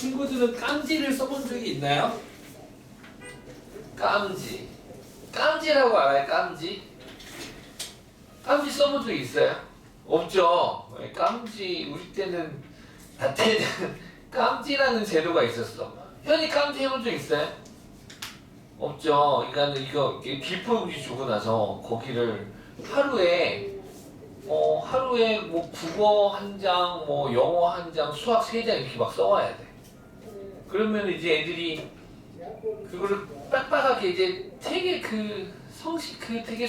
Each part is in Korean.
친구들은 깜지를 써본 적이 있나요? 깜지. 깜지라고 알아요? 깜지? 깜지 써본 적 있어요? 없죠. 왜 깜지 우리 때는 나 때는 깜지라는 제도가 있었어. 현이 깜지 해본 적 있어요? 없죠. 그러니까 이거 빌포용지 주고 나서 거기를 하루에 뭐 국어 한 장, 뭐 영어 한 장, 수학 세 장 이렇게 막 써와야 돼. 그러면 이제 애들이 그거를 빡빡하게 이제 되게 되게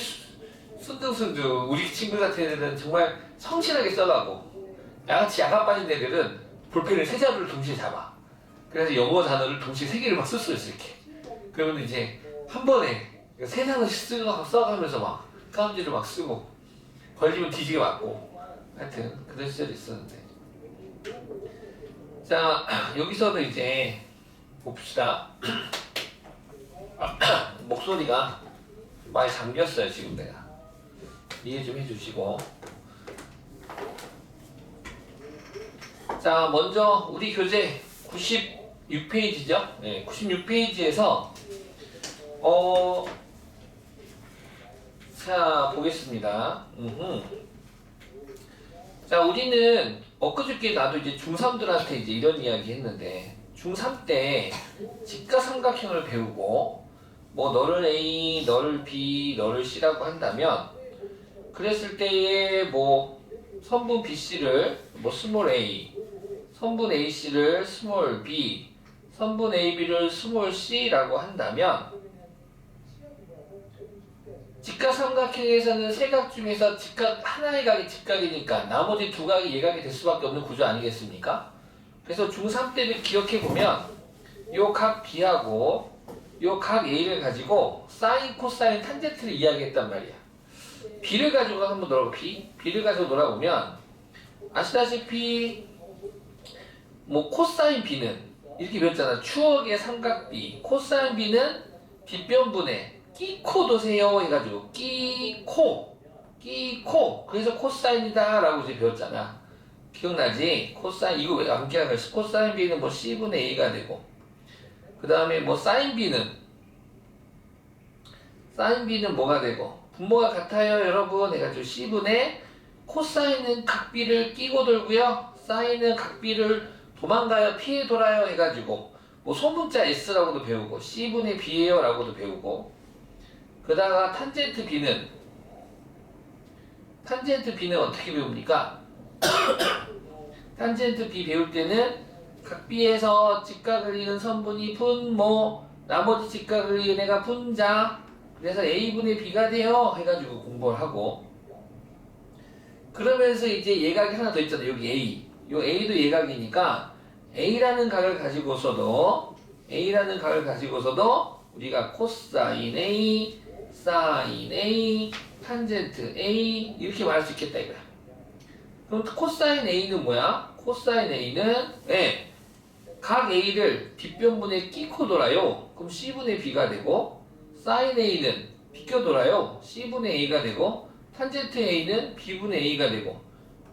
순둥순둥 우리 친구 같은 애들은 정말 성실하게 써가고 양아치 야가 빠진 애들은 볼펜을 세 자루를 동시에 잡아. 그래서 영어 단어를 동시에 세 개를 막 쓸 수 있어 이렇게. 그러면 이제 한 번에 세 장씩 써가면서 막 깜지를 막 쓰고 걸리면 뒤지게 맞고 하여튼 그런 시절이 있었는데. 자, 여기서도 이제 봅시다. 목소리가 많이 잠겼어요 지금 내가. 이해 좀 해주시고. 자, 먼저 우리 교재 96페이지죠. 네, 96페이지에서 자, 보겠습니다. 자, 우리는 엊그저께 나도 이제 중3들한테 이제 이런 이야기 했는데, 중3 때 직가삼각형을 배우고, 뭐 너를 A, 너를 B, 너를 C라고 한다면, 그랬을 때에 뭐 선분 BC를 뭐 스몰 a, 선분 AC를 스몰 b, 선분 AB를 스몰 c라고 한다면 직각삼각형에서는 세 각 중에서 직각 하나의 각이 직각이니까 나머지 두 각이 예각이 될 수밖에 없는 구조 아니겠습니까? 그래서 중3 때를 기억해보면 요 각 B하고 요 각 A를 가지고 사인, 코사인, 탄젠트를 이야기했단 말이야. B를 가지고 한번 놀아봐. B를 가지고 놀아보면 아시다시피 뭐 코사인 B는 이렇게 배웠잖아. 추억의 삼각 B. 코사인 B는 빗변분의 끼코도세요 해가지고 끼코 그래서 코사인이다 라고 이제 배웠잖아. 기억나지? 코사인 이거 왜 안 기억나요? 코사인 B는 뭐 C분의 A가 되고 그 다음에 뭐 사인 B는 뭐가 되고 분모가 같아요 여러분 해가지고 C분의 코사인은 각 B를 끼고 돌고요 사인은 각 B를 도망가요 피해 돌아요 해가지고 뭐 소문자 S라고도 배우고 C분의 B예요 라고도 배우고 그다가 탄젠트 B는 어떻게 배웁니까? 탄젠트 B 배울 때는 각 B에서 직각을 이은 선분이 분모 나머지 직각을 이은 애가 분자 그래서 A분의 B가 돼요 해가지고 공부를 하고 그러면서 이제 예각이 하나 더 있잖아요. 여기 A 요 A도 예각이니까 A라는 각을 가지고서도 우리가 코사인 A, 사인 A, 탄젠트 A 이렇게 말할 수 있겠다 이거야. 그럼 코사인 A는 뭐야? 코사인 A는 각 A를 빗변분에 끼고 돌아요. 그럼 C분의 B가 되고 사인 A는 비껴 돌아요. C분의 A가 되고 탄젠트 A는 B분의 A가 되고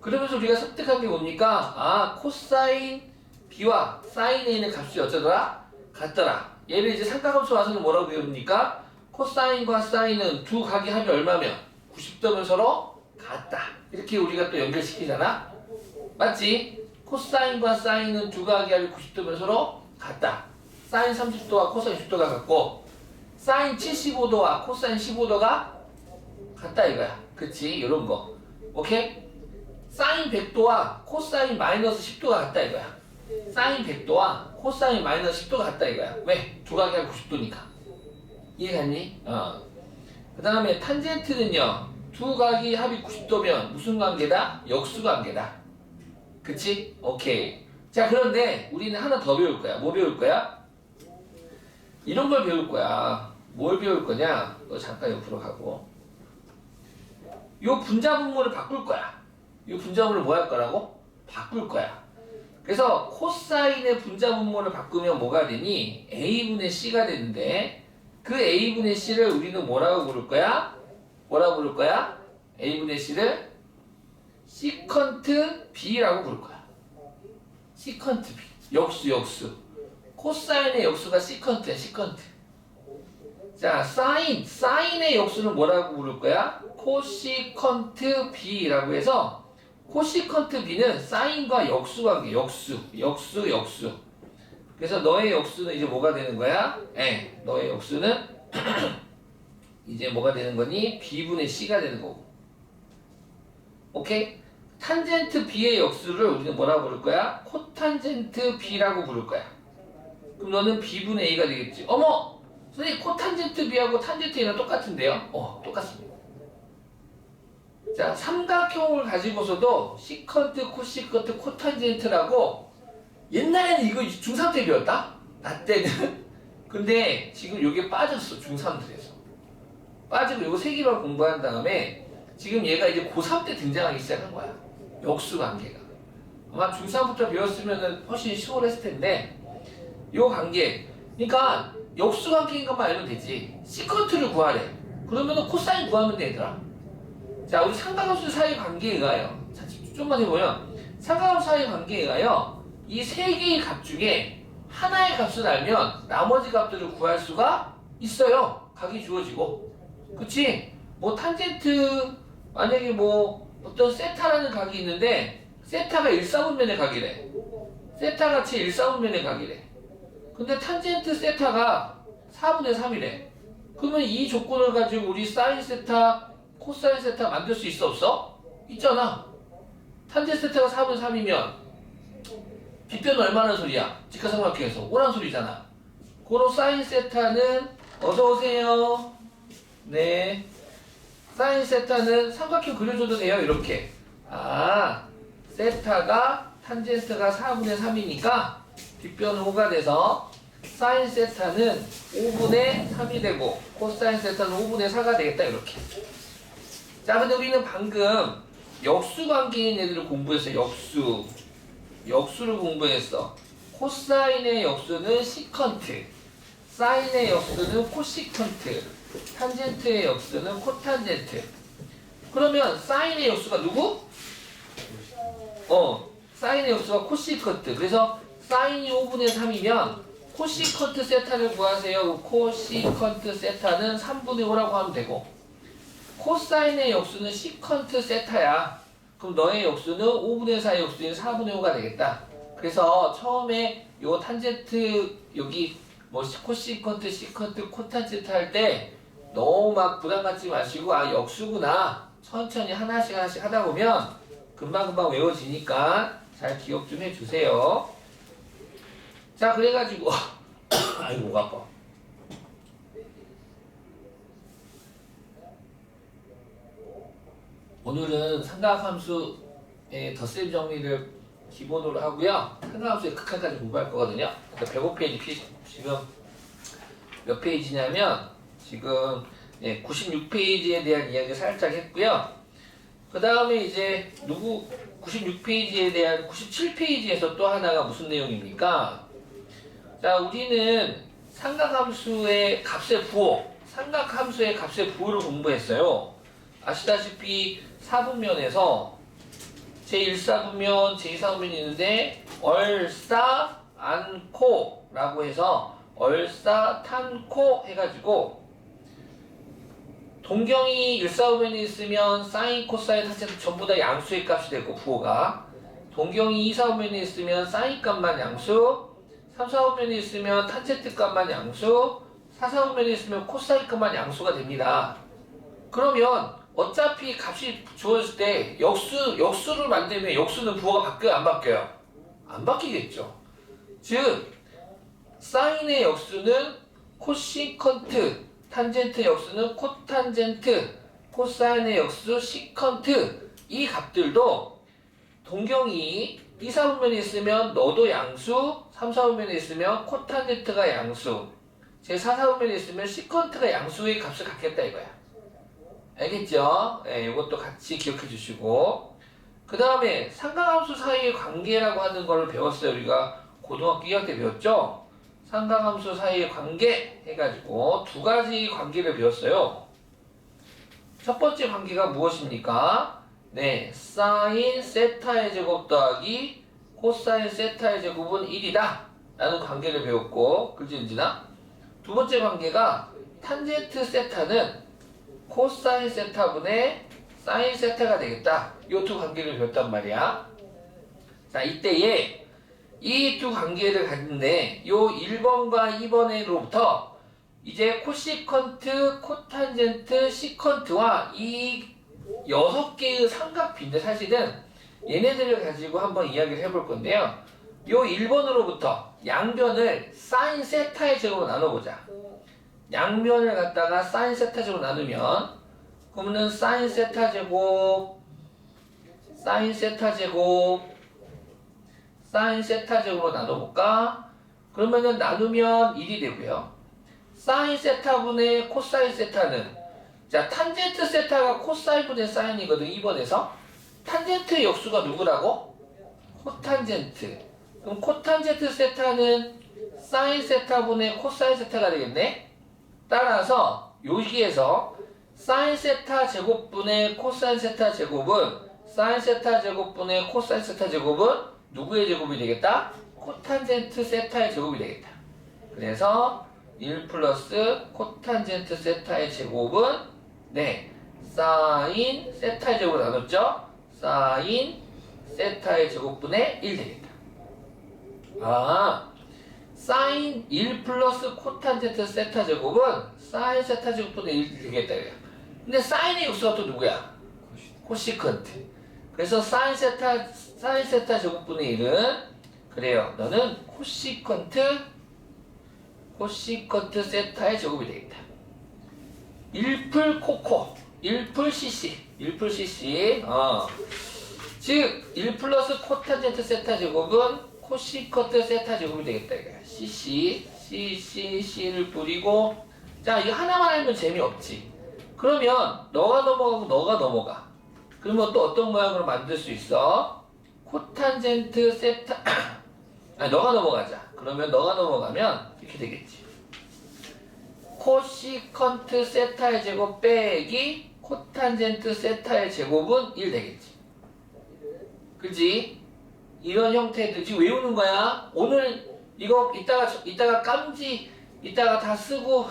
그러면서 우리가 습득한 게 뭡니까? 아, 코사인 B와 사인 A는 값이 어쩌더라? 같더라. 얘를 이제 삼각함수 와서는 뭐라고 배웁니까? 코사인과 사인은 두 각의 합이 얼마면? 90도면 서로 같다. 이렇게 우리가 또 연결시키잖아? 맞지? 코사인과 사인은 두 각의 합이 90도면 서로 같다. 사인 30도와 코사인 10도가 같고 사인 75도와 코사인 15도가 같다 이거야. 그치? 요런 거. 오케이? 사인 100도와 코사인 마이너스 10도가 같다 이거야. 사인 100도와 코사인 마이너스 10도가 같다 이거야. 왜? 두 각이 합이 90도니까. 이해갔니? 그 다음에 탄젠트는요. 두 각이 합이 90도면 무슨 관계다? 역수 관계다. 그치? 오케이. 자, 그런데 우리는 하나 더 배울 거야. 뭐 배울 거야? 이런 걸 배울 거야. 뭘 배울 거냐? 너 잠깐 옆으로 가고. 요 분자분모를 바꿀 거야. 요 분자분모를 뭐 할 거라고? 바꿀 거야. 그래서 코사인의 분자분모를 바꾸면 뭐가 되니? A분의 C가 되는데 그 A분의 C를 우리는 뭐라고 부를 거야? A분의 C를 시컨트 B라고 부를 거야. 시컨트 B. 역수. 코사인의 역수가 시컨트야, 시컨트. 자, 사인의 역수는 뭐라고 부를 거야? 코시컨트 B라고 해서 코시컨트 B는 사인과 역수 관계, 역수. 그래서 너의 역수는 이제 뭐가 되는 거야? 너의 역수는 이제 뭐가 되는 거니? B분의 C가 되는 거고. 오케이? 탄젠트 B의 역수를 우리는 뭐라고 부를 거야? 코탄젠트 B라고 부를 거야. 그럼 너는 B분의 A가 되겠지. 어머! 선생님 코탄젠트 B하고 탄젠트 A는 똑같은데요? 똑같습니다. 자, 삼각형을 가지고서도 시컨트, 코시컨트, 코탄젠트라고 옛날에는 이거 중3 때 배웠다? 나 때는. 근데 지금 요게 빠졌어, 중3들에서. 빠지고 요거 3개만 공부한 다음에 지금 얘가 이제 고3 때 등장하기 시작한 거야. 역수 관계가. 아마 중3부터 배웠으면 훨씬 수월했을 텐데 요 관계. 그러니까 역수 관계인 것만 알면 되지. 시컨트를 구하래. 그러면은 코사인 구하면 되더라. 자, 우리 삼각함수 사이 관계에 의하여, 자, 좀만 해보면 삼각함수 사이 관계에 의하여 이 3개의 값 중에 하나의 값을 알면 나머지 값들을 구할 수가 있어요. 각이 주어지고. 그치? 뭐 탄젠트, 만약에 뭐 어떤 세타라는 각이 있는데 세타가 1사분면의 각이래. 세타가 제 1사분면의 각이래. 근데 탄젠트 세타가 4분의 3이래. 그러면 이 조건을 가지고 우리 사인 세타, 코사인 세타 만들 수 있어 없어? 있잖아. 탄젠트 세타가 4분의 3이면 빗변은 얼마나 소리야? 직각삼각형에서 오란 소리잖아. 고로 사인 세타는 어서오세요. 네. 사인 세타는 삼각형 그려줘도 돼요. 이렇게. 세타가 탄젠트가 4분의 3이니까 빗변은 5가 돼서 사인 세타는 5분의 3이 되고 코사인 세타는 5분의 4가 되겠다. 이렇게. 자, 근데 우리는 방금 역수 관계인 애들을 공부했어요. 역수를 공부했어. 코사인의 역수는 시컨트, 사인의 역수는 코시컨트, 탄젠트의 역수는 코탄젠트. 그러면 사인의 역수가 누구? 사인의 역수가 코시컨트. 그래서 사인이 5분의 3이면 코시컨트 세타를 구하세요. 코시컨트 세타는 3분의 5라고 하면 되고, 코사인의 역수는 시컨트 세타야. 그럼 너의 역수는 5분의 4의 역수인 4분의 5가 되겠다. 그래서 처음에 요 탄젠트 여기 뭐 코시컨트, 시컨트, 코탄젠트 할 때 너무 막 부담 갖지 마시고 역수구나. 천천히 하나씩 하다 보면 금방금방 외워지니까 잘 기억 좀 해주세요. 자, 그래가지고 아이고 목 아파. 오늘은 삼각함수의 덧셈 정리를 기본으로 하고요. 삼각함수의 극한까지 공부할 거거든요. 105페이지 지금 몇 페이지냐면 지금 96페이지에 대한 이야기 살짝 했고요. 그 다음에 이제 96페이지에 대한 97페이지에서 또 하나가 무슨 내용입니까? 자, 우리는 삼각함수의 값의 부호, 부호를 공부했어요. 아시다시피 4분면에서 제1사분면, 제2사분면이 있는데 얼싸, 안코 라고 해서 얼싸, 탄코 해가지고 동경이 1사분면에 있으면 사인, 코사인, 탄젠트 전부 다 양수의 값이 되고 부호가, 동경이 2사분면에 있으면 사인 값만 양수, 3사분면에 있으면 탄젠트 값만 양수, 4사분면에 있으면 코사인 값만 양수가 됩니다. 그러면 어차피 값이 주어질 때 역수를 만들면 역수는 부호가 바뀌어요? 안 바뀌어요? 안 바뀌겠죠. 즉 사인의 역수는 코시컨트, 탄젠트 역수는 코탄젠트, 코사인의 역수 시컨트. 이 값들도 동경이 2사분면에 있으면 너도 양수, 3사분면에 있으면 코탄젠트가 양수, 제4사분면에 있으면 시컨트가 양수의 값을 갖겠다 이거야. 알겠죠? 이것도 같이 기억해 주시고, 그 다음에 삼각함수 사이의 관계라고 하는 걸 배웠어요. 우리가 고등학교 2학년 때 배웠죠? 삼각함수 사이의 관계 해가지고 두 가지 관계를 배웠어요. 첫 번째 관계가 무엇입니까? 사인 세타의 제곱 더하기 코사인 세타의 제곱은 1이다 라는 관계를 배웠고, 그지 은진아? 두 번째 관계가 탄젠트 세타는 코사인 세타분의 사인 세타가 되겠다. 이 두 관계를 배웠단 말이야. 자, 이때에 이 두 관계를 갖는데 요 1번과 2번으로부터 이제 코시컨트, 코탄젠트, 시컨트와 이 6개의 삼각비인데 사실은 얘네들을 가지고 한번 이야기를 해볼 건데요. 요 1번으로부터 양변을 사인 세타의 제곱으로 나눠보자. 양변을 갖다가 사인 세타 제곱으로 나누면 그러면은 사인 세타 제곱, 사인 세타 제곱, 사인 세타 제곱으로 나눠볼까? 그러면은 나누면 1이 되고요. 사인 세타분의 코사인 세타는, 자, 탄젠트 세타가 코사인분의 사인이거든. 2번에서 탄젠트 역수가 누구라고? 코탄젠트. 그럼 코탄젠트 세타는 사인 세타분의 코사인 세타가 되겠네. 따라서 여기에서 사인 세타 제곱분의 코사인 세타 제곱은, 사인 세타 제곱분의 코사인 세타 제곱은 누구의 제곱이 되겠다? 코탄젠트 세타의 제곱이 되겠다. 그래서 1 플러스 코탄젠트 세타의 제곱은, 네, 사인 세타의 제곱으로 나눴죠? 사인 세타의 제곱분의 1 되겠다. 아, 사인 1 플러스 코탄젠트 세타 제곱은 사인 세타 제곱분의 1 되겠다. 근데 사인의 역수가 또 누구야? 코시컨트. 그래서 사인 세타 제곱분의 1은, 그래요, 너는 코시컨트 세타의 제곱이 되겠다. 1풀 코코, 1풀 cc, 1풀 cc. 즉 1 플러스 코탄젠트 세타 제곱은 코시컨트 세타 제곱이 되겠다. 이거야. c를 뿌리고, 자, 이거 하나만 알면 재미없지. 그러면 너가 넘어가고 너가 넘어가. 그러면 또 어떤 모양으로 만들 수 있어? 코탄젠트 세타 아니, 너가 넘어가자. 그러면 너가 넘어가면 이렇게 되겠지. 코시컨트 세타의 제곱 빼기 코탄젠트 세타의 제곱은 1 되겠지. 그지? 이런 형태들 지금 외우는 거야. 오늘 이거 이따가 깜지 이따가 다 쓰고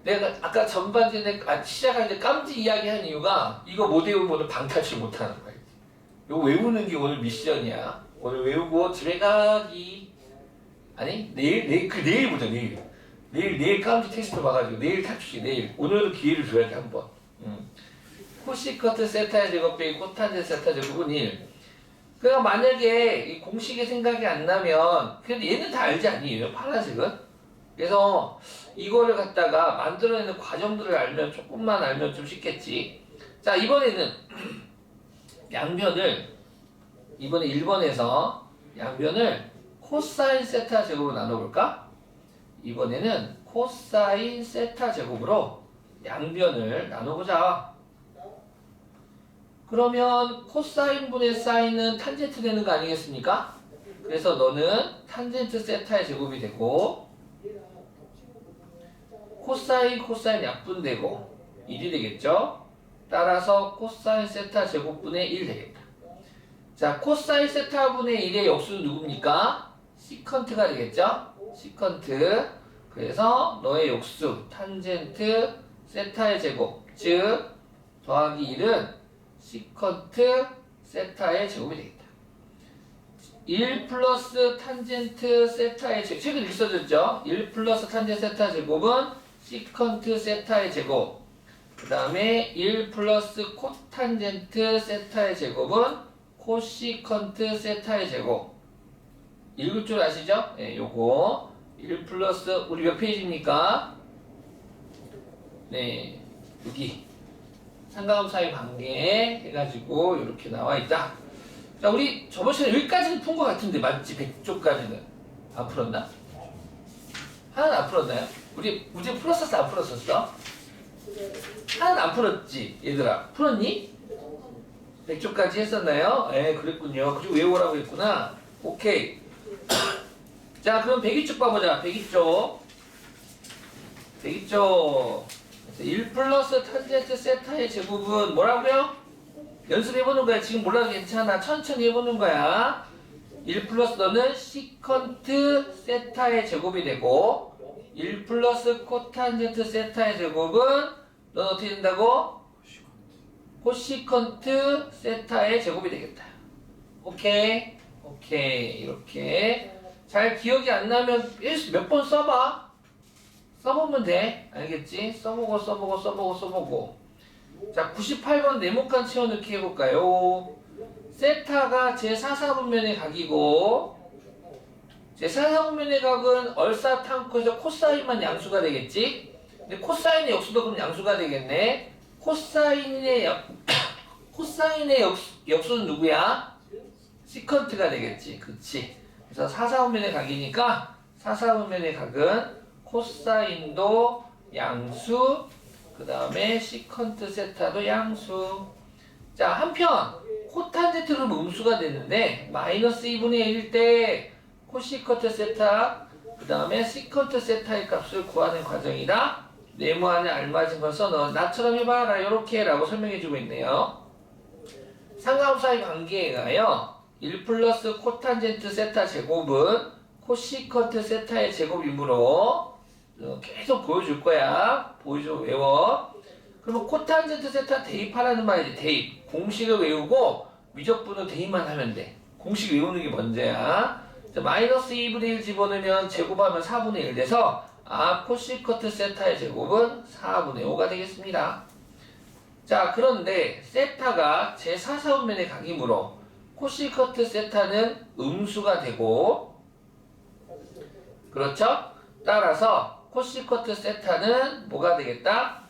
내가 아까 전반전에 시작할 때 깜지 이야기한 이유가 이거 못 외우면 오늘 방탈출 못하는 거야. 이거 외우는 게 오늘 미션이야. 오늘 외우고 집에 가기. 아니 내일 보자. 내일 깜지 테스트 봐가지고 내일 탈출시. 내일 오늘은 기회를 줘야지 한번. 코시커트 세타의 제곱 빼기 코탄젠트 세타 제곱은 1. 그러니까 만약에 이 공식이 생각이 안 나면, 그래도 얘는 다 알지 아니에요? 파란색은? 그래서 이거를 갖다가 만들어내는 과정들을 알면, 조금만 알면 좀 쉽겠지. 자, 이번에는 양변을, 이번에 1번에서 양변을 코사인 세타 제곱으로 나눠볼까? 이번에는 코사인 세타 제곱으로 양변을 나눠보자. 그러면 코사인분의 사인은 탄젠트 되는 거 아니겠습니까? 그래서 너는 탄젠트 세타의 제곱이 되고, 코사인 약분되고 1이 되겠죠? 따라서 코사인 세타 제곱분의 1 되겠다. 자, 코사인 세타분의 1의 역수는 누굽니까? 시컨트가 되겠죠? 시컨트. 그래서 너의 역수 탄젠트 세타의 제곱, 즉 더하기 1은 시컨트 세타의 제곱이 되겠다. 1 플러스 탄젠트 세타의 제곱, 책을 이렇게 써줬죠? 1 플러스 탄젠트 세타 제곱은 시컨트 세타의 제곱, 그 다음에 1 플러스 코탄젠트 세타의 제곱은 코시컨트 세타의 제곱. 읽을 줄 아시죠? 네, 요거 1 플러스, 우리 몇 페이지입니까? 네, 여기 삼각함수의 관계 해가지고 이렇게 나와 있다. 자, 우리 저번 시간에 여기까지는 푼 것 같은데 맞지? 100쪽까지는 안 풀었나? 하나는 안 풀었나요? 우리 문제 풀었었어? 안 풀었었어? 하나는 안 풀었지 얘들아. 풀었니? 100쪽까지 했었나요? 네, 그랬군요. 그리고 외우라고 했구나. 오케이. 자, 그럼 102쪽 봐보자. 102쪽 1 플러스 탄젠트 세타의 제곱은 뭐라고요? 연습해보는 거야. 지금 몰라도 괜찮아. 천천히 해보는 거야. 1 플러스 너는 시컨트 세타의 제곱이 되고 1 플러스 코탄젠트 세타의 제곱은 넌 어떻게 된다고? 코시컨트 세타의 제곱이 되겠다. 오케이? 오케이. 이렇게 잘 기억이 안 나면 몇 번 써봐. 써보면 돼. 알겠지? 써보고. 자, 98번 네모칸 채워넣기 해볼까요? 세타가 제4사분면의 각이고 제4사분면의 각은 얼사탄코에서 코사인만 양수가 되겠지? 근데 코사인의 역수도 그럼 양수가 되겠네. 코사인의 역수는 누구야? 시컨트가 되겠지. 그치? 그래서 4사분면의 각이니까 4사분면의 각은 코사인도 양수, 그 다음에 시컨트 세타도 양수. 자, 한편 코탄젠트는 음수가 되는데 마이너스 2분의 1일 때 코시컨트 세타, 그 다음에 시컨트 세타의 값을 구하는 과정이다. 네모 안에 알맞은 걸 써넣어. 나처럼 해봐라. 이렇게 라고 설명해주고 있네요. 상하함수의 관계에 의하여 1 플러스 코탄젠트 세타 제곱은 코시컨트 세타의 제곱이므로 계속 보여줄 거야. 보여줘, 외워. 그러면 코탄젠트 세타 대입하라는 말이지. 대입. 공식을 외우고 미적분을 대입만 하면 돼. 공식 외우는 게 먼저야. 자, 마이너스 2분의 1 집어넣으면 제곱하면 4분의 1 돼서 코시컨트 세타의 제곱은 4분의 5가 되겠습니다. 자, 그런데 세타가 제4사분면의 각이므로 코시컨트 세타는 음수가 되고, 그렇죠? 따라서 코시컨트 세타는 뭐가 되겠다?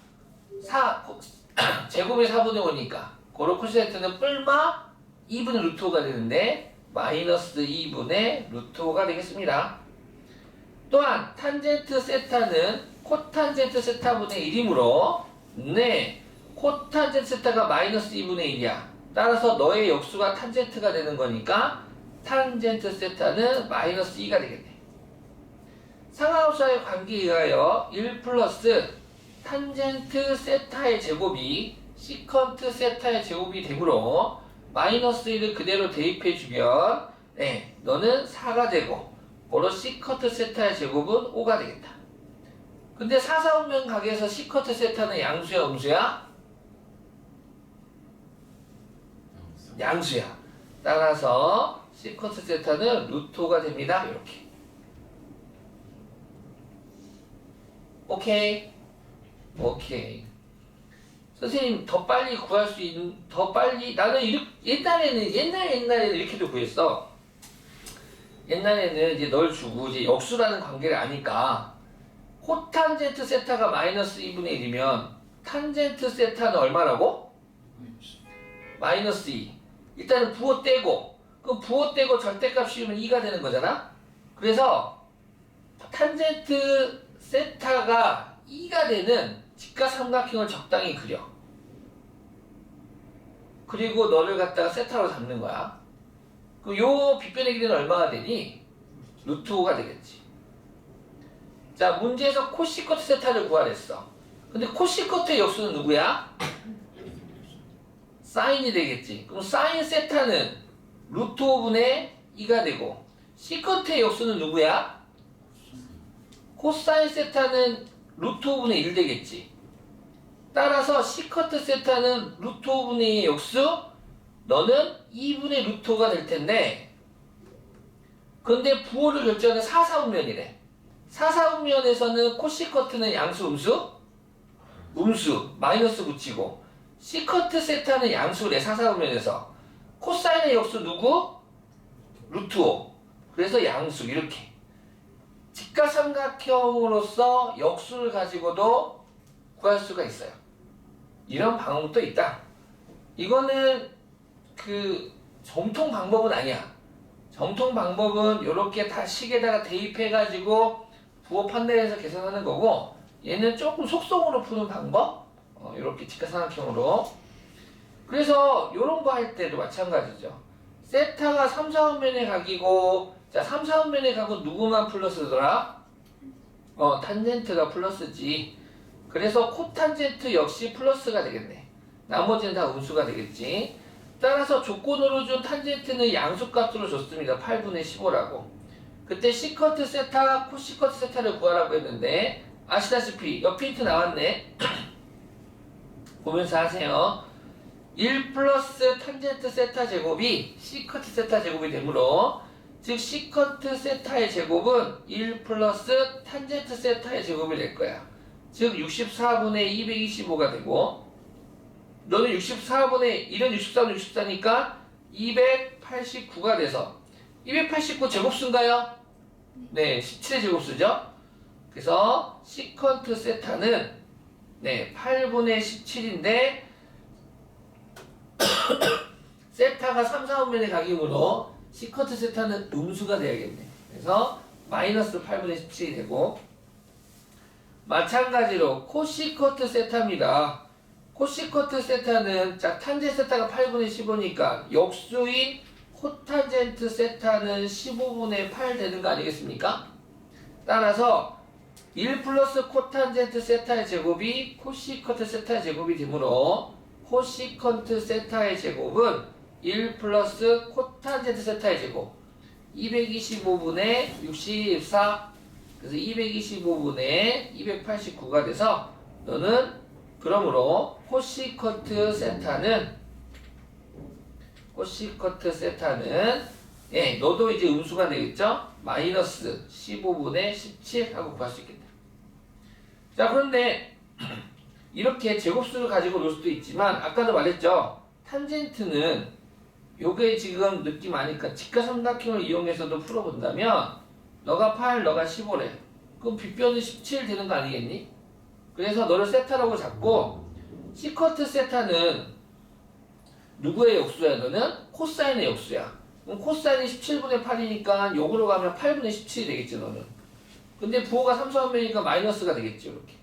제곱이 4분의 5니까 고로 코시컨트는 뿔마 2분의 루트 5가 되는데 마이너스 2분의 루트 5가 되겠습니다. 또한 탄젠트 세타는 코탄젠트 세타분의 1이므로 코탄젠트 세타가 마이너스 2분의 1이야. 따라서 너의 역수가 탄젠트가 되는 거니까 탄젠트 세타는 마이너스 2가 되겠네. 상하함수와의 관계에 의하여 1 플러스 탄젠트 세타의 제곱이 시컨트 세타의 제곱이 되므로 마이너스 1을 그대로 대입해주면 너는 4가 되고 바로 시컨트 세타의 제곱은 5가 되겠다. 근데 4사분면 각에서 시컨트 세타는 양수야 음수야? 양수야. 따라서 시컨트 세타는 루트 5가 됩니다. 이렇게. 오케이. 선생님 더 빨리 구할 수 있는, 나는 옛날에는 이렇게도 구했어. 옛날에는 이제 널 주고 이제 역수라는 관계를 아니까 코탄젠트 세타가 마이너스 2분의 1이면 탄젠트 세타는 얼마라고? 마이너스 2. 일단은 부호 떼고, 그 부호 떼고 절대값 씌우면 2가 되는 거잖아? 그래서 탄젠트 세타가 2가 되는 직각삼각형을 적당히 그려. 그리고 너를 갖다가 세타로 잡는 거야. 그 요 빗변의 길이는 얼마가 되니? 루트 5가 되겠지. 자, 문제에서 코시컨트 세타를 구하랬어. 근데 코시컨트의 역수는 누구야? 사인이 되겠지. 그럼 사인 세타는 루트 5분의 2가 되고 시컨트의 역수는 누구야? 코사인 세타는 루트 5분의 1 되겠지. 따라서 시컨트 세타는 루트 5분의 2의 역수, 너는 2분의 루트 5가 될 텐데, 근데 부호를 결정하는 4사분면이래. 4사분면에서는 코시컨트는 양수 음수? 음수, 마이너스 붙이고, 시컨트 세타는 양수래. 4사분면에서 코사인의 역수 누구? 루트 5. 그래서 양수. 이렇게 직각삼각형으로서 역수를 가지고도 구할 수가 있어요. 이런 방법도 있다. 이거는 그 정통 방법은 아니야. 정통 방법은 이렇게 다 식에다가 대입해가지고 부호 판단해서 계산하는 거고, 얘는 조금 속성으로 푸는 방법. 이렇게 직각삼각형으로. 그래서 이런 거 할 때도 마찬가지죠. 세타가 3사분면의 각이고, 자, 3사분면의 각은 누구만 플러스더라? 탄젠트가 플러스지. 그래서 코탄젠트 역시 플러스가 되겠네. 나머지는 다 음수가 되겠지. 따라서 조건으로 준 탄젠트는 양수값으로 줬습니다. 8분의 15라고. 그때 시커트 세타, 코시커트 세타를 구하라고 했는데 아시다시피 옆 힌트 나왔네. 보면서 하세요. 1 플러스 탄젠트 세타 제곱이 시커트 세타 제곱이 되므로 즉 시커트 세타의 제곱은 1 플러스 탄젠트 세타의 제곱이 될 거야. 즉 64분의 225가 되고 너는 64분의 1은 64분 64니까 289가 돼서 289 제곱수인가요? 네, 17의 제곱수죠. 그래서 시컨트 세타는 네, 8분의 17인데 세타가 3, 4분면의 각이므로 시컨트 세타는 음수가 돼야겠네. 그래서 마이너스 8분의 17이 되고 마찬가지로 코시커트 세타입니다. 코시커트 세타는 자 탄젠트 세타가 8분의 15니까 역수인 코탄젠트 세타는 15분의 8 되는 거 아니겠습니까? 따라서 1 플러스 코탄젠트 세타의 제곱이 코시커트 세타의 제곱이 되므로 코시컨트 세타의 제곱은 1 플러스 코탄젠트 세타의 제곱 225분의 64 그래서 225분의 289가 돼서 너는 그러므로 코시커트 세타는 예, 너도 이제 음수가 되겠죠? 마이너스 15분의 17 하고 구할 수 있겠다. 자, 그런데 이렇게 제곱수를 가지고 놀 수도 있지만 아까도 말했죠? 탄젠트는 요게 지금 느낌 아니까 직각삼각형을 이용해서도 풀어본다면 너가 8, 너가 15래. 그럼 빗변은 17 되는 거 아니겠니? 그래서 너를 세타라고 잡고 시커트 세타는 누구의 역수야? 너는 코사인의 역수야. 그럼 코사인이 17분의 8이니까 요거로 가면 8분의 17이 되겠지 너는. 근데 부호가 3, 4분면이니까 마이너스가 되겠지 이렇게.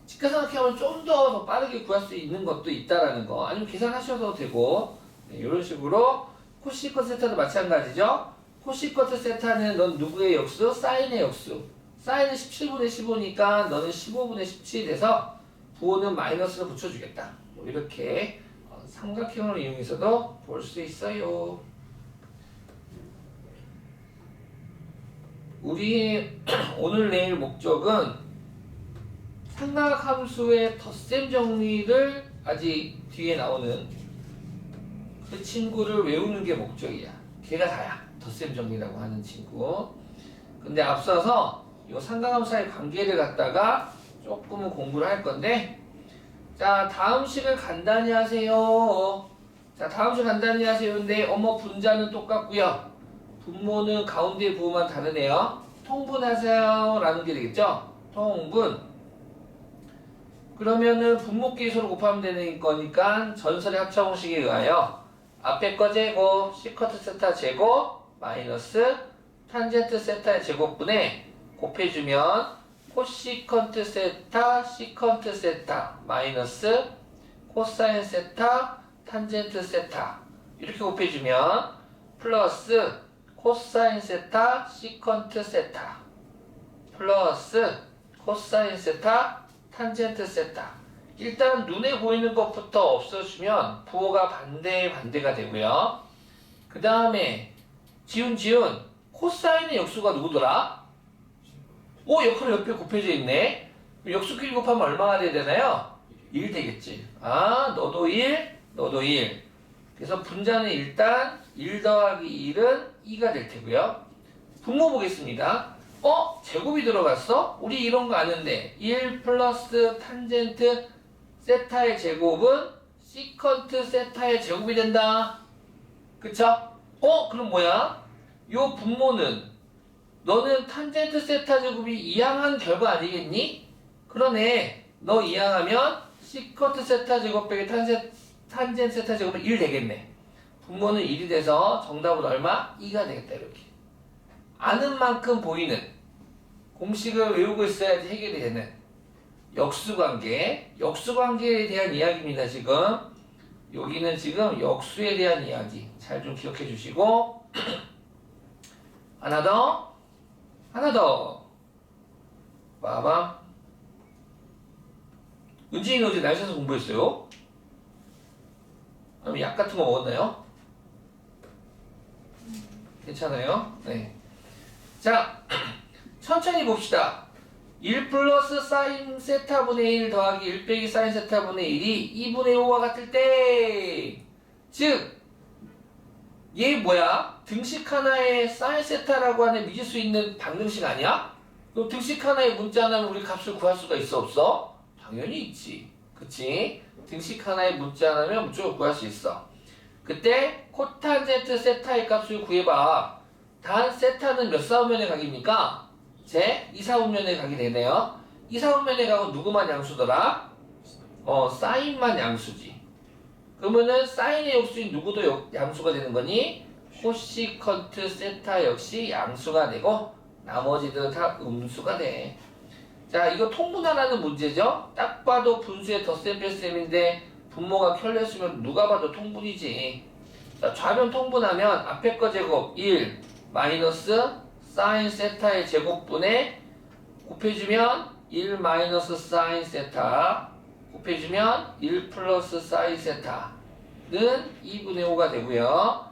직각삼각형을 좀 더 빠르게 구할 수 있는 것도 있다라는 거. 아니면 계산하셔도 되고 네, 이런 식으로 코시커트 세타도 마찬가지죠. 코시커트 세타는 넌 누구의 역수? 사인의 역수. 사인은 17분의 15니까 너는 15분의 17이 돼서 부호는 마이너스를 붙여주겠다. 뭐 이렇게 삼각형을 이용해서도 볼 수 있어요. 우리 오늘 내일 목적은 삼각함수의 덧셈 정리를 아직 뒤에 나오는 그 친구를 외우는 게 목적이야. 걔가 다야. 덧셈 정리라고 하는 친구. 근데 앞서서 이 삼각함수의 관계를 갖다가 조금은 공부를 할 건데 자, 다음 식을 간단히 하세요. 자, 다음 식 간단히 하세요인데 분자는 똑같고요. 분모는 가운데 부호만 다르네요. 통분하세요 라는 게 되겠죠. 통분. 그러면은 분모끼리 서로 곱하면 되는 거니까 전설의 합차공식에 의하여 앞에 거 제곱, 시커트 세타 제곱, 마이너스 탄젠트 세타의 제곱분에 곱해주면 코시컨트 세타, 시컨트 세타, 마이너스 코사인 세타, 탄젠트 세타 이렇게 곱해주면 플러스 코사인 세타, 시컨트 세타 플러스 코사인 세타, 탄젠트 세타. 일단 눈에 보이는 것부터 없어주면 부호가 반대가 되고요. 그 다음에 지운 코사인의 역수가 누구더라? 역할을 옆에 곱해져 있네. 역수끼리 곱하면 얼마가 돼야 되나요? 1 되겠지. 아, 너도 1, 너도 1. 그래서 분자는 일단 1 더하기 1은 2가 될 테고요. 분모 보겠습니다. 제곱이 들어갔어? 우리 이런 거 아는데 1 플러스 탄젠트 세타의 제곱은 시컨트 세타의 제곱이 된다. 그쵸? 그럼 뭐야? 요 분모는 너는 탄젠트 세타 제곱이 이항한 결과 아니겠니? 그러네. 너 이항하면 시컨트 세타 제곱 빼기 탄젠트 세타 제곱은 1 되겠네. 분모는 1이 돼서 정답은 얼마? 2가 되겠다 이렇게. 아는 만큼 보이는 공식을 외우고 있어야지 해결이 되는 역수관계에 대한 이야기입니다. 지금 여기는 지금 역수에 대한 이야기 잘 좀 기억해 주시고 하나 더 빠밤. 은진이는 어제 날 새서 공부했어요? 그럼 약 같은 거 먹었나요? 괜찮아요? 네. 자, 천천히 봅시다. 1 플러스 사인 세타분의 1 더하기 1 빼기 사인 세타분의 1이 2분의 5와 같을 때, 즉, 얘 뭐야? 등식 하나에 사인 세타라고 하는 믿을 수 있는 방정식 아니야? 그럼 등식 하나에 문자 하나면 우리 값을 구할 수가 있어 없어? 당연히 있지. 그치? 등식 하나에 문자 하나면 무조건 구할 수 있어. 그때 코탄젠트 세타의 값을 구해봐. 단 세타는 몇 사분면의 각입니까? 제 2사분면의 각이 되네요. 2사분면의 각은 누구만 양수더라? 사인만 양수지. 그러면은 사인의 역수인 누구도 양수가 되는 거니? 코시컨트 세타 역시 양수가 되고 나머지들은 다 음수가 돼. 자, 이거 통분하라는 문제죠? 딱 봐도 분수의 덧셈 뺄셈인데 분모가 켤렸으면 누가 봐도 통분이지. 자, 좌변 통분하면 앞에 거 제곱 1 마이너스 사인 세타의 제곱분에 곱해주면 1 마이너스 사인 세타 곱해주면 1 플러스 사인 세타는 2분의 5가 되고요.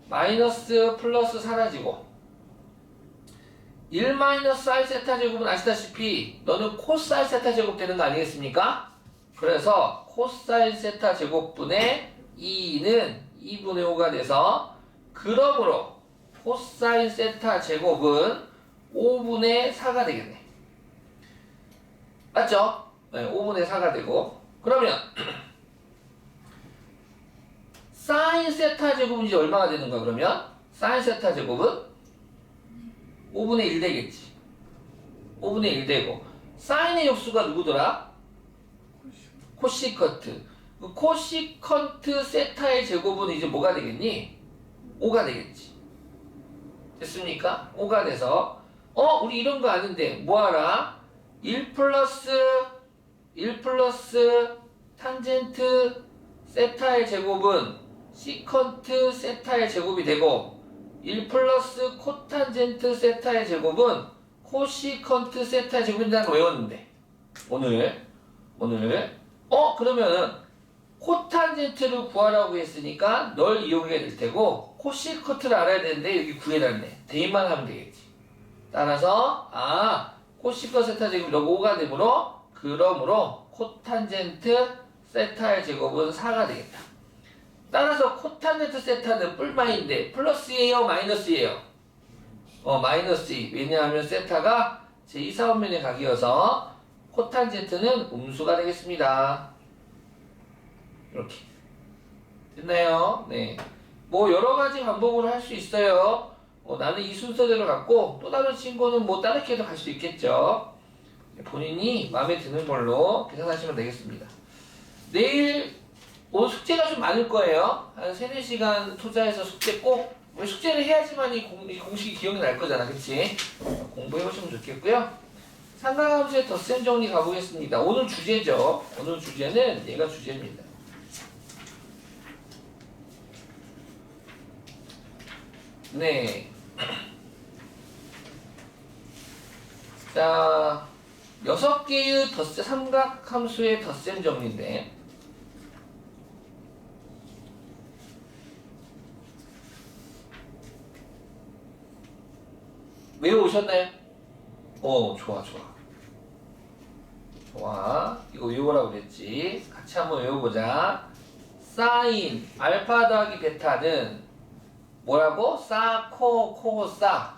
마이너스 플러스 사라지고 1 마이너스 사인 세타 제곱은 아시다시피 너는 코사인 세타 제곱 되는 거 아니겠습니까? 그래서 코사인 세타 제곱분의 2는 2분의 5가 돼서 그러므로 코사인 세타 제곱은 5분의 4가 되겠네. 맞죠? 네, 5분의 4가 되고 그러면 사인 세타 제곱은 이제 얼마가 되는 거야 그러면? 사인 세타 제곱은 5분의 1 되겠지. 5분의 1 되고 사인의 역수가 누구더라? 코시컨트. 코시컨트 세타의 제곱은 이제 뭐가 되겠니? 5가 되겠지. 됐습니까? 5가 돼서 우리 이런 거 아는데 뭐하라? 1 플러스 탄젠트 세타의 제곱은 시컨트 세타의 제곱이 되고 1 플러스 코탄젠트 세타의 제곱은 코시컨트 세타의 제곱이 된다는 거 외웠는데 오늘 그러면은 코탄젠트를 구하라고 했으니까 널 이용해야 될 테고 코시컨트를 알아야 되는데 여기 구해놨네. 대입만 하면 되겠지. 따라서 코시컨트 세타 제곱이 너가 5가 되므로 그러므로 코탄젠트 세타의 제곱은 4가 되겠다. 따라서 코탄젠트 세타는 뿔마인데 플러스예요 마이너스예요? 마이너스 2. 왜냐하면 세타가 제2사분면의 각이어서 코탄젠트는 음수가 되겠습니다. 이렇게 됐나요? 네. 뭐 여러가지 방법으로 할 수 있어요. 나는 이 순서대로 갔고 또 다른 친구는 뭐 다르게 해도 갈 수 있겠죠. 본인이 마음에 드는 걸로 계산하시면 되겠습니다. 내일 오늘 숙제가 좀 많을 거예요. 한 3-4시간 투자해서 숙제 꼭 숙제를 해야지만 이 공식이 기억이 날 거잖아. 그치? 공부해 보시면 좋겠고요. 삼각함수의 덧셈 정리 가보겠습니다. 오늘 주제죠. 오늘 주제는 얘가 주제입니다. 네. 자, 6개의 삼각함수의 덧셈 정리인데 외워오셨나요? 좋아. 이거 외우라고 그랬지. 같이 한번 외워보자. 사인 알파 더하기 베타는 뭐라고? 사코코사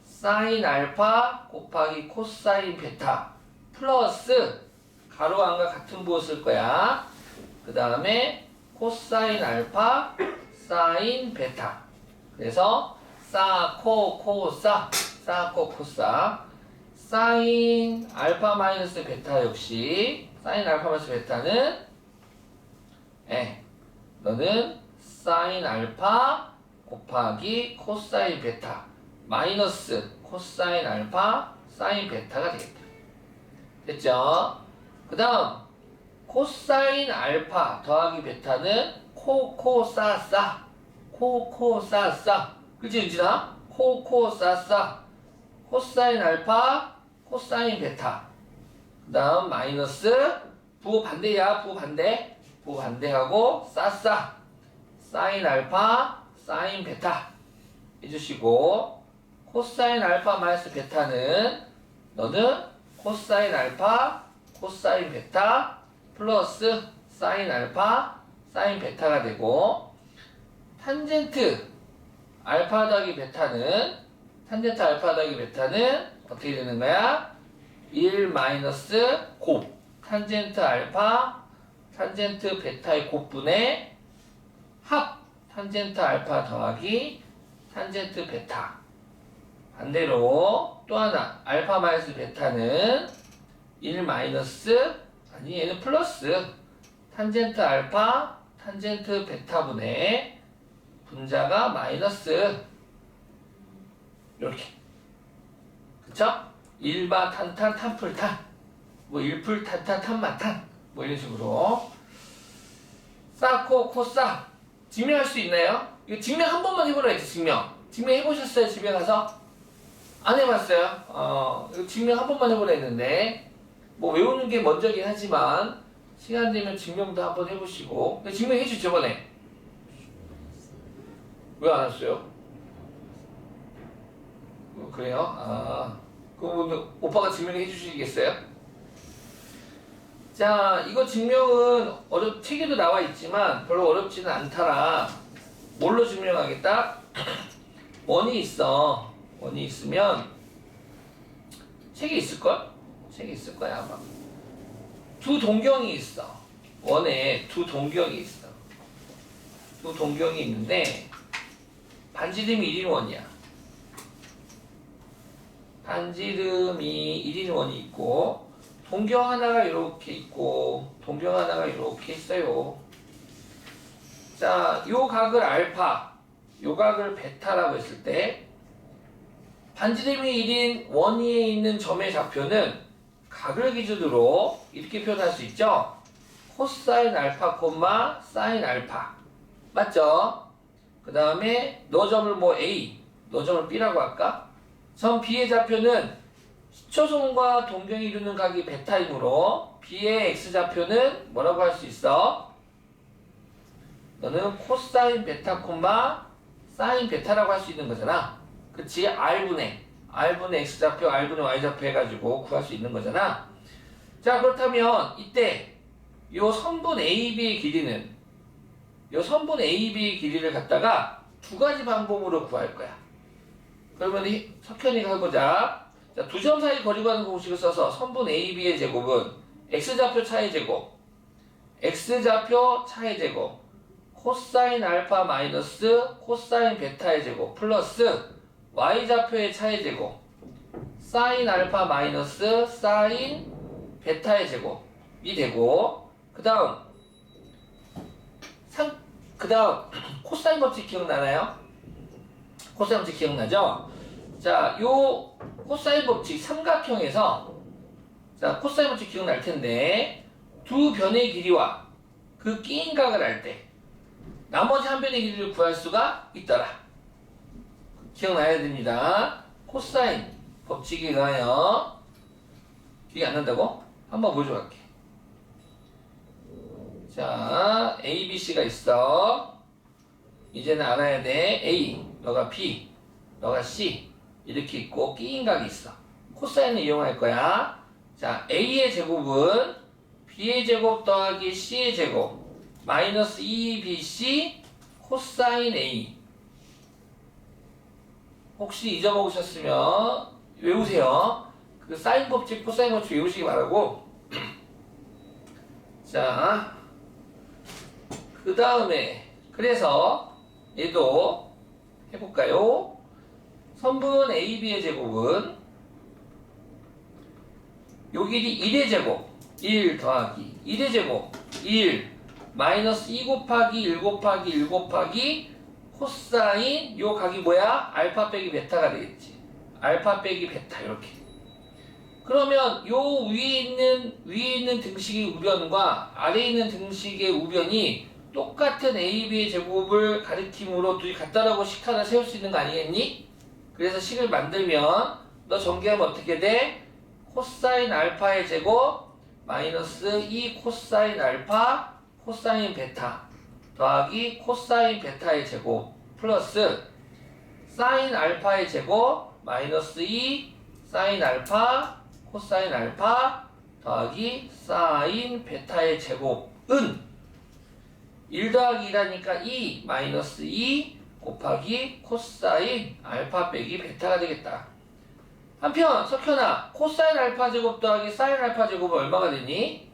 사인 알파 곱하기 코사인 베타 플러스 가로 안과 같은 부호 쓸 거야. 그 다음에 코사인 알파 사인 베타. 그래서 사코코사 사인 알파 마이너스 베타 역시 사인 알파 마이너스 베타는 너는 사인 알파 곱하기 코사인 베타 마이너스 코사인 알파 사인 베타가 되겠다. 됐죠? 그 다음 코사인 알파 더하기 베타는 코코사사 그치 윤진아? 코코사사 코사인 알파 코사인 베타 그 다음 마이너스 부호 반대야. 부호 반대 그 반대하고 싸싸 사인 알파 사인 베타 해주시고 코사인 알파 마이너스 베타는 너는 코사인 알파 코사인 베타 플러스 사인 알파 사인 베타가 되고 탄젠트 알파 더하기 베타는 어떻게 되는 거야? 1 마이너스 곱 탄젠트 알파 탄젠트 베타의 곱분의 합 탄젠트 알파 더하기 탄젠트 베타. 반대로 또 하나 알파 마이너스 베타는 1 마이너스 아니 얘는 플러스 탄젠트 알파 탄젠트 베타분의 분자가 마이너스 이렇게 그쵸? 일바 탄탄 탄풀탄 뭐 일풀 탄탄 탄마탄 뭐 이런 식으로 싸코 코싸 증명할 수 있나요? 이거 증명 한 번만 해보라 했지. 증명 해보셨어요? 집에 가서? 안 해봤어요? 이거 증명 한 번만 해보라 했는데 뭐 외우는 게 먼저긴 하지만 시간 되면 증명도 한번 해보시고 증명해주죠 저번에. 왜 안 왔어요? 그래요? 그럼 오빠가 증명해 주시겠어요? 자, 이거 증명은 책에도 나와 있지만 별로 어렵지는 않더라. 뭘로 증명하겠다? 원이 있어. 원이 있으면 책에 있을걸? 책에 있을 거야 아마. 두 동경이 있어. 원에 두 동경이 있어. 두 동경이 있는데 반지름이 1인 원이야. 반지름이 1인 원이 있고 동경 하나가 이렇게 있고 동경 하나가 이렇게 있어요. 자, 요 각을 알파, 요 각을 베타라고 했을 때 반지름이 1인 원 위에 있는 점의 좌표는 각을 기준으로 이렇게 표현할 수 있죠. 코사인 알파 콤마 사인 알파 맞죠? 그 다음에 너 점을 뭐 A, 너 점을 B라고 할까? 점 B의 좌표는 시초선과 동경이 이루는 각이 베타이므로 B의 X좌표는 뭐라고 할 수 있어? 너는 코사인 베타 콤마 사인 베타라고 할 수 있는 거잖아. 그치? R분의 X좌표, R분의 Y좌표 해가지고 구할 수 있는 거잖아. 자, 그렇다면 이때 요 선분 AB의 길이는 요 선분 AB의 길이를 갖다가 두 가지 방법으로 구할 거야. 그러면 석현이가 해보자. 자, 두 점 사이 거리 구하는 공식을 써서 선분 AB의 제곱은 X좌표 차의 제곱, X좌표 차의 제곱, 코사인 알파 마이너스 코사인 베타의 제곱 플러스 Y좌표의 차의 제곱, 사인 알파 마이너스 사인 베타의 제곱이 되고 그 다음 코사인 법칙 기억나나요? 코사인 법칙 기억나죠? 자, 요 코사인 법칙 삼각형에서 자, 코사인 법칙 기억날 텐데 두 변의 길이와 그 끼인 각을 할 때 나머지 한 변의 길이를 구할 수가 있더라. 기억나야 됩니다. 코사인 법칙에 의하여 기억이 안 난다고? 한번 보여줘 갈게. 자, A, B, C가 있어. 이제는 알아야 돼. A, 너가 B, 너가 C 이렇게 있고 끼인 각이 있어. 코사인을 이용할 거야. 자, A의 제곱은 B의 제곱 더하기 C의 제곱 마이너스 2BC 코사인 A. 혹시 잊어먹으셨으면 외우세요. 그 사인 법칙, 코사인 법칙 외우시기 바라고. 자, 그 다음에 그래서 얘도 해볼까요? 선분 AB의 제곱은 요 길이 1의 제곱 1 더하기 1의 제곱 1 마이너스 2 곱하기 1 곱하기 1 곱하기 코사인 요 각이 뭐야? 알파 빼기 베타가 되겠지. 알파 빼기 베타 이렇게. 그러면 요 위에 있는 등식의 우변과 아래에 있는 등식의 우변이 똑같은 AB의 제곱을 가리킴으로 둘이 같다라고 식 하나 세울 수 있는 거 아니겠니? 그래서 식을 만들면 너 전개하면 어떻게 돼? 코사인 알파의 제곱 마이너스 2 코사인 알파 코사인 베타 더하기 코사인 베타의 제곱 플러스 사인 알파의 제곱 마이너스 2 사인 알파 코사인 알파 더하기 사인 베타의 제곱은 1 더하기 2라니까 2 마이너스 2 곱하기 코사인 알파 빼기 베타가 되겠다. 한편 석현아 코사인 알파 제곱 더하기 사인 알파 제곱은 얼마가 되니?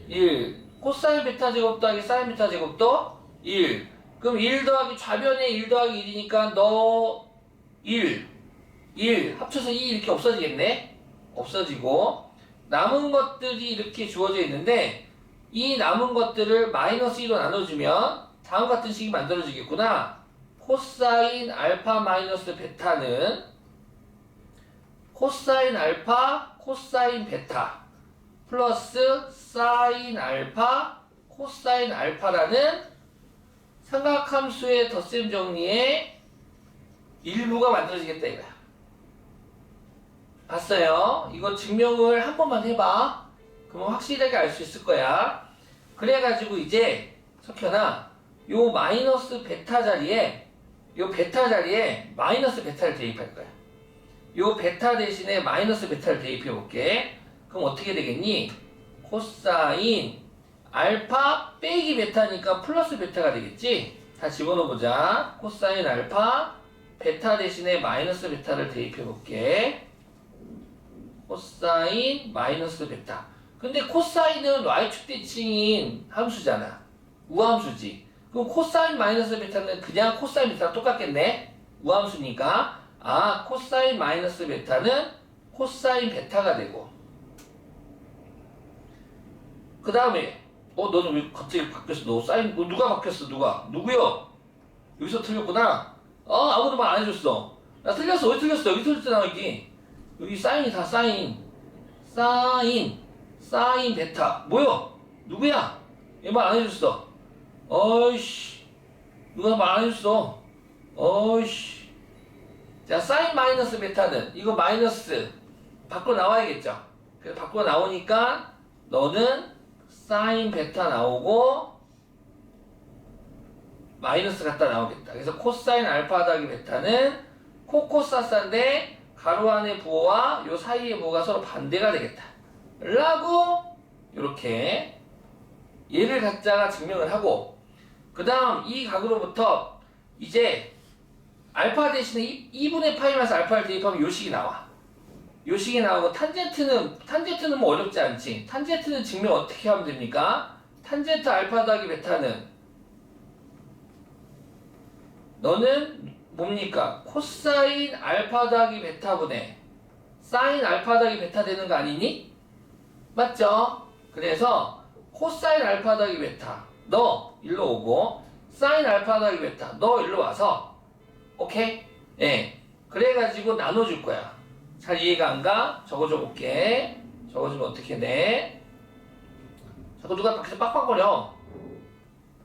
1. 코사인 베타 제곱 더하기 사인 베타 제곱도 1. 그럼 1 더하기 좌변에 1 더하기 1이니까 너 1 합쳐서 2 이렇게 없어지겠네? 없어지고 남은 것들이 이렇게 주어져 있는데 이 남은 것들을 마이너스 2로 나눠주면 다음 같은 식이 만들어지겠구나. 코사인 알파 마이너스 베타는 코사인 알파 코사인 베타 플러스 사인 알파 코사인 알파라는 삼각함수의 덧셈 정리의 일부가 만들어지겠다 이거야. 봤어요? 이거 증명을 한 번만 해봐. 그러면 확실하게 알 수 있을 거야. 그래가지고 이제 석현아 요 마이너스 베타 자리에 요 베타 자리에 마이너스 베타를 대입할 거야. 요 베타 대신에 마이너스 베타를 대입해 볼게. 그럼 어떻게 되겠니? 코사인 알파 빼기 베타니까 플러스 베타가 되겠지? 다 집어넣어 보자. 코사인 알파 베타 대신에 마이너스 베타를 대입해 볼게. 코사인 마이너스 베타. 근데 코사인은 y축 대칭인 함수잖아. 우함수지. 그럼 코사인 마이너스 베타는 그냥 코사인 베타랑 똑같겠네? 우함수니까. 아, 코사인 마이너스 베타는 코사인 베타가 되고. 그 다음에 너는 왜 갑자기 바뀌었어? 너 사인 누가 바뀌었어? 누구요? 여기서 틀렸구나. 아무도 말 안 해줬어. 나 틀렸어. 왜 틀렸어? 여기 틀렸잖아. 여기 사인이 다 사인 베타. 뭐야? 누구야? 얘 말 안 해줬어. 어이씨, 누가 말 안 해줬어. 어이씨. 자, 사인 마이너스 베타는 이거 마이너스 밖으로 나와야겠죠. 그래서 밖으로 나오니까 너는 사인 베타 나오고 마이너스 갖다 나오겠다. 그래서 코사인 알파 더하기 베타는 코코사사인데 가로 안의 부호와 요 사이의 부호가 서로 반대가 되겠다. 라고 이렇게 얘를 갖다가 증명을 하고 그 다음 이 각으로부터 이제 알파 대신에 2분의 파이 마이너스 알파를 대입하면 요 식이 나와. 요 식이 나오고 탄젠트는 뭐 어렵지 않지. 탄젠트는 증명 어떻게 하면 됩니까? 탄젠트 알파 더하기 베타는 너는 뭡니까? 코사인 알파 더하기 베타분의 사인 알파 더하기 베타 되는 거 아니니? 맞죠? 그래서 코사인 알파 더하기 베타 너 일로 오고 사인 알파 더하기 베타 너 일로 와서 오케이? 예. 그래가지고 나눠줄 거야. 잘 이해가 안 가? 적어줘 볼게. 적어주면 어떻게 돼? 자꾸 누가 밖에서 빡빡거려.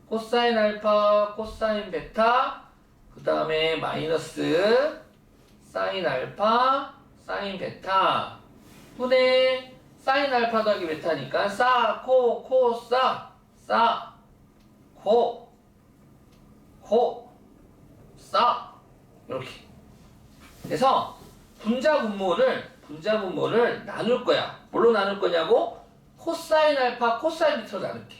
코사인 알파, 코사인 베타, 그 다음에 마이너스 사인 알파, 사인 베타 분의 사인 알파 더하기 베타니까 싸 이렇게. 그래서 분자 분모를 나눌 거야. 뭘로 나눌 거냐고? 코사인 알파, 코사인 베타로 나눌게.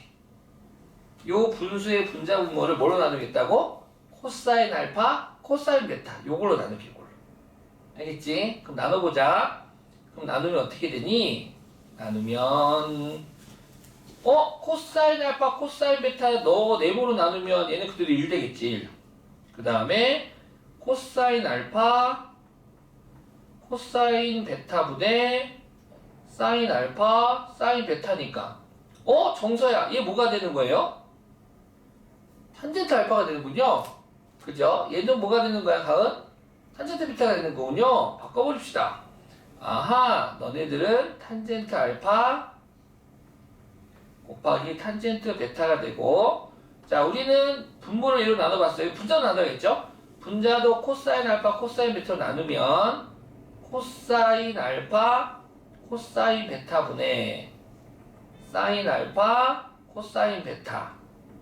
요 분수의 분자 분모를 뭘로 나누겠다고? 코사인 알파, 코사인 베타. 요걸로 나누게, 요걸로. 알겠지? 그럼 나눠보자. 그럼 나누면 어떻게 되니? 나누면 코사인 알파, 코사인 베타 너 네모로 나누면 얘는 그대로 1 되겠지. 1. 그 다음에 코사인 알파, 코사인 베타 분의 사인 알파, 사인 베타니까 정서야 얘 뭐가 되는 거예요? 탄젠트 알파가 되는군요. 그죠? 얘는 뭐가 되는 거야, 가은? 탄젠트 베타가 되는 거군요. 바꿔버립시다. 아하, 너네들은 탄젠트 알파 곱하기 탄젠트 베타가 되고, 자, 우리는 분모를 이로 나눠봤어요. 분자로 나눠야겠죠? 분자도 코사인 알파, 코사인 베타로 나누면 코사인 알파, 코사인 베타 분의 사인 알파, 코사인 베타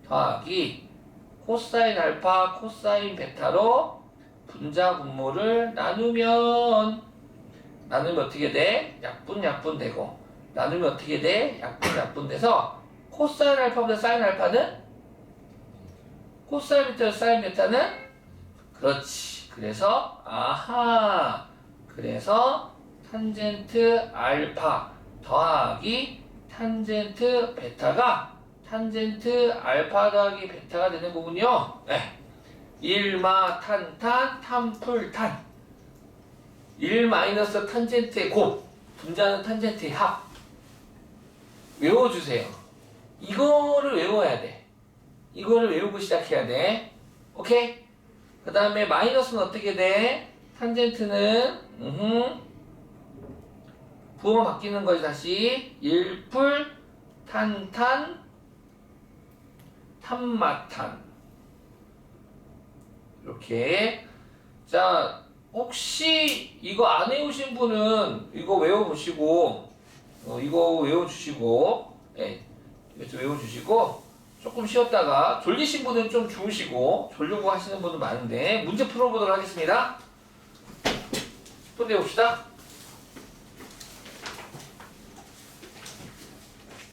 더하기 코사인 알파 코사인 베타로 분자 분모를 나누면 어떻게 돼? 약분 되고 나누면 어떻게 돼? 약분 돼서 코사인 알파보다 사인 알파는 코사인 베타 사인 베타는 그렇지. 그래서 그래서 탄젠트 알파 더하기 탄젠트 베타가 탄젠트 알파 더하기 베타가 되는 거군요. 네. 일마탄탄 탄풀탄 1 마이너스 탄젠트의 곱 분자는 탄젠트의 합 외워주세요. 이거를 외워야 돼. 이거를 외우고 시작해야 돼. 오케이? 그 다음에 마이너스는 어떻게 돼? 탄젠트는 부호가 바뀌는 거지. 다시 1풀 탄탄 탄마탄 이렇게. 자, 혹시 이거 안 외우신 분은 이거 외워보시고 이거 외워주시고 이거 좀 외워주시고 조금 쉬었다가 졸리신 분은 좀 주무시고 졸려고 하시는 분은 많은데 문제 풀어보도록 하겠습니다. 또 내봅시다.